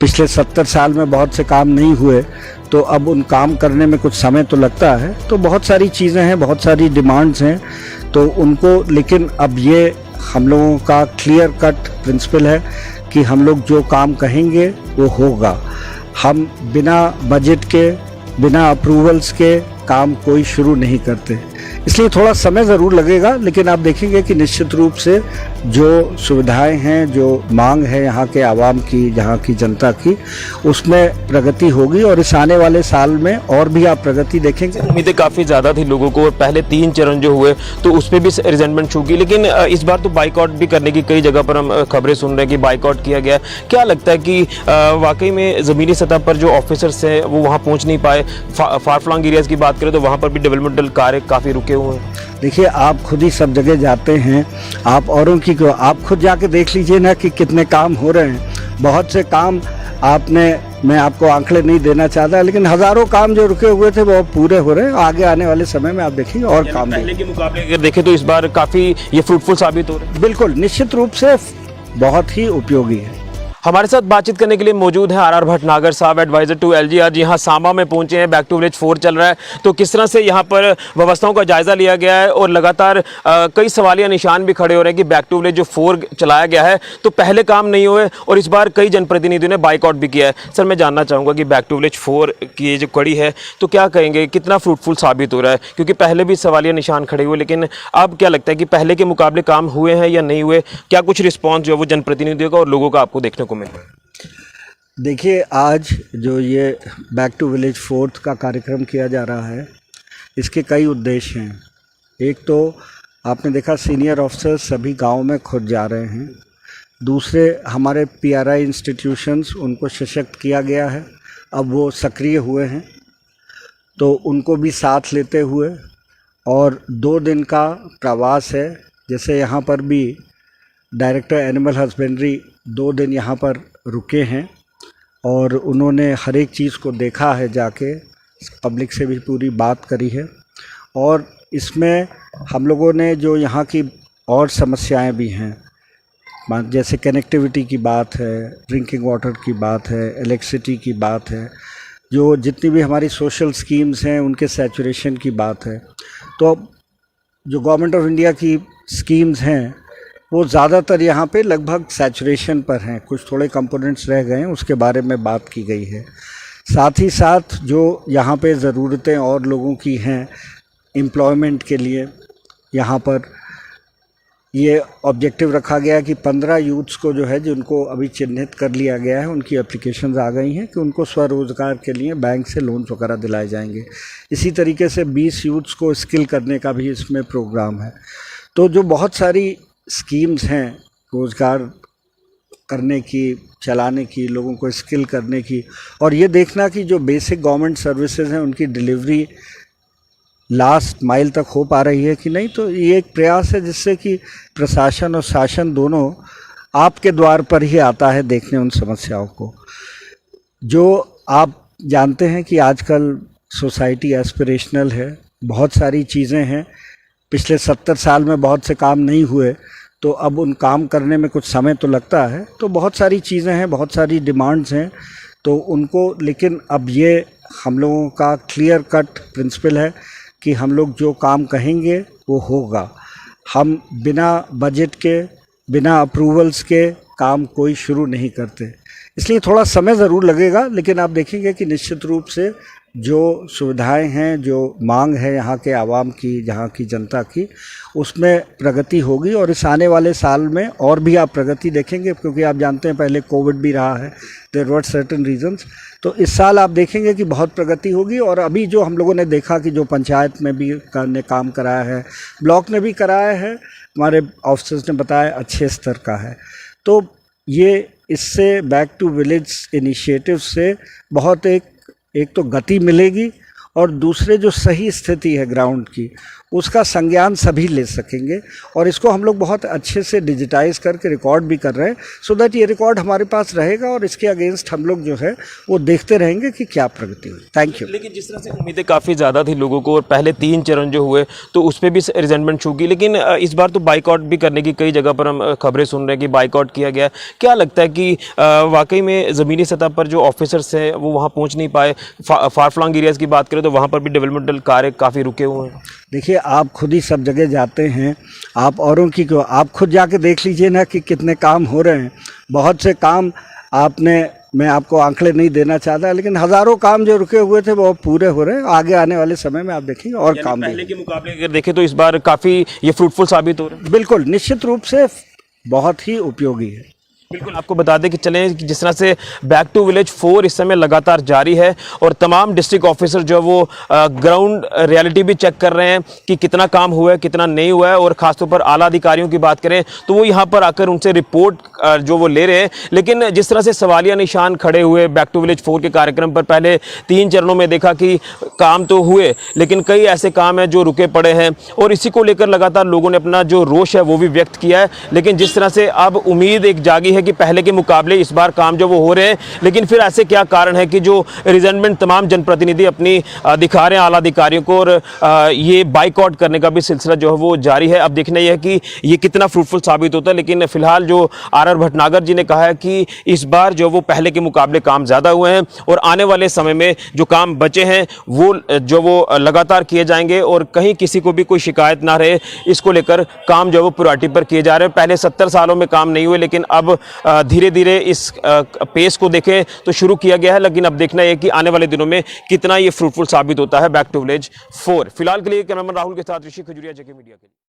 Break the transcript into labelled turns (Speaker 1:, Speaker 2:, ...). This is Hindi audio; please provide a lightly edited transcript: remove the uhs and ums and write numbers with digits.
Speaker 1: पिछले 70 साल में बहुत से काम नहीं हुए, तो अब उन काम करने में कुछ समय तो लगता है। तो बहुत सारी चीज़ें हैं, बहुत सारी डिमांड्स हैं, तो उनको, लेकिन अब ये हम लोगों का क्लियर कट प्रिंसिपल है कि हम लोग जो काम कहेंगे वो होगा। हम बिना बजट के, बिना अप्रूवल्स के काम कोई शुरू नहीं करते, इसलिए थोड़ा समय ज़रूर लगेगा, लेकिन आप देखेंगे कि निश्चित रूप से जो सुविधाएं हैं, जो मांग है यहाँ के आवाम की, यहाँ की जनता की, उसमें प्रगति होगी और इस आने वाले साल में और भी आप प्रगति देखेंगे।
Speaker 2: उम्मीदें काफ़ी ज़्यादा थी लोगों को और पहले 3 चरण जो हुए तो उस पर भी रिजेंटमेंट शुरू की, लेकिन इस बार तो बाइकआउट भी करने की कई जगह पर हम खबरें सुन रहे हैं कि बाइकआउट किया गया। क्या लगता है कि वाकई में ज़मीनी सतह पर जो ऑफिसर्स हैं वो वहाँ पहुँच नहीं पाए? फार फ्लंग एरियाज़ की बात करें तो वहाँ पर भी डेवलपमेंटल कार्य काफ़ी रुके हुए हैं।
Speaker 1: देखिए, आप खुद ही सब जगह जाते हैं, आप औरों की क्यों, आप खुद जाके देख लीजिए ना कि कितने काम हो रहे हैं। बहुत से काम मैं आपको आंकड़े नहीं देना चाहता, लेकिन हज़ारों काम जो रुके हुए थे वो पूरे हो रहे हैं। आगे आने वाले समय में आप देखेंगे और काम
Speaker 2: पहले के मुकाबले अगर देखें तो इस बार काफ़ी ये फ्रूटफुल साबित हो रहे हैं।
Speaker 1: बिल्कुल, निश्चित रूप से बहुत ही उपयोगी है।
Speaker 2: हमारे साथ बातचीत करने के लिए मौजूद हैं आर भटनागर साहब, एडवाइजर टू एलजी। आज यहाँ सांबा में पहुंचे हैं, बैक टू विलेज 4 चल रहा है, तो किस तरह से यहाँ पर व्यवस्थाओं का जायजा लिया गया है और लगातार कई सवालिया निशान भी खड़े हो रहे हैं कि बैक टू विलेज जो 4 चलाया गया है तो पहले काम नहीं हुए और इस बार कई जनप्रतिनिधियों ने बाइकआउट भी किया है। सर, मैं जानना चाहूँगा कि बैक टू विलेज 4 की ये जो कड़ी है तो क्या कहेंगे, कितना फ्रूटफुल साबित हो रहा है? क्योंकि पहले भी सवालिया निशान खड़े हुए, लेकिन अब क्या लगता है कि पहले के मुकाबले काम हुए हैं या नहीं हुए? क्या कुछ रिस्पॉन्स जो है वो जनप्रतिनिधियों का और लोगों का आपको देखने को मिल रहा है?
Speaker 1: देखिए, आज जो ये बैक टू विलेज 4 का कार्यक्रम किया जा रहा है, इसके कई उद्देश्य हैं। एक तो आपने देखा, सीनियर ऑफिसर्स सभी गांव में खुद जा रहे हैं। दूसरे, हमारे पीआरआई इंस्टीट्यूशंस, उनको सशक्त किया गया है, अब वो सक्रिय हुए हैं, तो उनको भी साथ लेते हुए, और 2 दिन का प्रवास है। जैसे यहाँ पर भी डायरेक्टर एनिमल हस्बेंड्री 2 दिन यहाँ पर रुके हैं और उन्होंने हर एक चीज़ को देखा है, जाके पब्लिक से भी पूरी बात करी है। और इसमें हम लोगों ने जो यहाँ की और समस्याएं भी हैं, जैसे कनेक्टिविटी की बात है, ड्रिंकिंग वाटर की बात है, इलेक्ट्रिसिटी की बात है, जो जितनी भी हमारी सोशल स्कीम्स हैं उनके सैचुरेशन की बात है। तो जो गवर्नमेंट ऑफ इंडिया की स्कीम्स हैं वो ज़्यादातर यहाँ पे लगभग सैचुरेशन पर हैं, कुछ थोड़े कंपोनेंट्स रह गए हैं, उसके बारे में बात की गई है। साथ ही साथ जो यहाँ पे ज़रूरतें और लोगों की हैं एम्प्लॉयमेंट के लिए, यहाँ पर ये ऑब्जेक्टिव रखा गया कि 15 यूथ्स को जो है, जिनको अभी चिन्हित कर लिया गया है, उनकी एप्लीकेशंस आ गई हैं कि उनको स्वरोज़गार के लिए बैंक से लोन्स वगैरह दिलाए जाएंगे। इसी तरीके से 20 यूथ्स को स्किल करने का भी इसमें प्रोग्राम है। तो जो बहुत सारी स्कीम्स हैं रोज़गार करने की, चलाने की, लोगों को स्किल करने की, और ये देखना कि जो बेसिक गवर्नमेंट सर्विसेज हैं उनकी डिलीवरी लास्ट माइल तक हो पा रही है कि नहीं। तो ये एक प्रयास है जिससे कि प्रशासन और शासन दोनों आपके द्वार पर ही आता है देखने उन समस्याओं को। जो आप जानते हैं कि आजकल सोसाइटी एस्पिरेशनल है, बहुत सारी चीज़ें हैं, पिछले 70 साल में बहुत से काम नहीं हुए, तो अब उन काम करने में कुछ समय तो लगता है। तो बहुत सारी चीज़ें हैं, बहुत सारी डिमांड्स हैं, तो उनको, लेकिन अब ये हम लोगों का क्लियर कट प्रिंसिपल है कि हम लोग जो काम कहेंगे वो होगा। हम बिना बजट के, बिना अप्रूवल्स के काम कोई शुरू नहीं करते, इसलिए थोड़ा समय ज़रूर लगेगा, लेकिन आप देखेंगे कि निश्चित रूप से जो सुविधाएं हैं, जो मांग है यहाँ के आवाम की, यहाँ की जनता की, उसमें प्रगति होगी और इस आने वाले साल में और भी आप प्रगति देखेंगे। क्योंकि आप जानते हैं पहले कोविड भी रहा है, देयर वर सर्टेन रीजंस, तो इस साल आप देखेंगे कि बहुत प्रगति होगी। और अभी जो हम लोगों ने देखा कि जो पंचायत में भी ने काम कराया है, ब्लॉक ने भी कराया है, हमारे ऑफिसर्स ने बताया अच्छे स्तर का है। तो ये इससे बैक टू विलेज इनिशिएटिव से बहुत एक तो गति मिलेगी, और दूसरे जो सही स्थिति है ग्राउंड की, उसका संज्ञान सभी ले सकेंगे। और इसको हम लोग बहुत अच्छे से डिजिटाइज करके रिकॉर्ड भी कर रहे हैं, सो दैट ये रिकॉर्ड हमारे पास रहेगा और इसके अगेंस्ट हम लोग जो है वो देखते रहेंगे कि क्या प्रगति हुई। Thank you.
Speaker 2: लेकिन जिस तरह से उम्मीदें काफ़ी ज़्यादा थी लोगों को और पहले 3 चरण जो हुए तो उस पर भी रिजेंटमेंट छू गई, लेकिन इस बार तो बाइकआउट भी करने की कई जगह पर हम खबरें सुन रहे हैं कि बाइकआउट किया गया। क्या लगता है कि वाकई में ज़मीनी सतह पर जो ऑफिसर्स हैं वो वहाँ पहुँच नहीं पाए? फार फ्लंग एरियाज़ की बात करें तो वहाँ पर भी डेवलपमेंटल कार्य काफ़ी रुके हुए हैं।
Speaker 1: देखिए, आप खुद ही सब जगह जाते हैं, आप औरों की क्यों, आप खुद जाके देख लीजिए ना कि कितने काम हो रहे हैं। बहुत से काम मैं आपको आंकड़े नहीं देना चाहता, लेकिन हज़ारों काम जो रुके हुए थे वो पूरे हो रहे हैं। आगे आने वाले समय में आप देखेंगे और काम
Speaker 2: पहले के मुकाबले अगर देखें तो इस बार काफ़ी ये फ्रूटफुल साबित हो रहा है।
Speaker 1: बिल्कुल, निश्चित रूप से बहुत ही उपयोगी है।
Speaker 2: बिल्कुल, आपको बता दें कि चलें कि जिस तरह से बैक टू विलेज 4 इस समय लगातार जारी है और तमाम डिस्ट्रिक्ट ऑफिसर जो है वो ग्राउंड रियलिटी भी चेक कर रहे हैं कि कितना काम हुआ है, कितना नहीं हुआ है। और ख़ासतौर पर आला अधिकारियों की बात करें तो वो यहाँ पर आकर उनसे रिपोर्ट जो वो ले रहे हैं। लेकिन जिस तरह से सवालिया निशान खड़े हुए बैक टू विलेज 4 के कार्यक्रम पर, पहले 3 चरणों में देखा कि काम तो हुए लेकिन कई ऐसे काम हैं जो रुके पड़े हैं और इसी को लेकर लगातार लोगों ने अपना जो रोष है वो भी व्यक्त किया है। लेकिन जिस तरह से अब उम्मीद एक जागी है कि पहले के मुकाबले इस बार काम जो वो हो रहे हैं, लेकिन फिर ऐसे क्या कारण है कि जो रिजेंटमेंट तमाम जनप्रतिनिधि अपनी दिखा रहे हैं आला अधिकारियों को और ये बाइकआउट करने का भी सिलसिला जो है वो जारी है। अब देखना यह है कि ये कितना फ्रूटफुल साबित होता है। लेकिन फिलहाल जो आर भटनागर जी ने कहा है कि इस बार जो वो पहले के मुकाबले काम ज़्यादा हुए हैं और आने वाले समय में जो काम बचे हैं वो लगातार किए जाएंगे और कहीं किसी को भी कोई शिकायत ना रहे, इसको लेकर काम जो वो प्रायोरिटी पर किए जा रहे हैं। पहले 70 सालों में काम नहीं हुए, लेकिन अब धीरे धीरे इस पेस को देखें तो शुरू किया गया है। लेकिन अब देखना है कि आने वाले दिनों में कितना ये फ्रूटफुल साबित होता है बैक टू विलेज 4। फिलहाल के लिए कैमरामैन राहुल के साथ ऋषि खजुरिया, जेके मीडिया के लिए।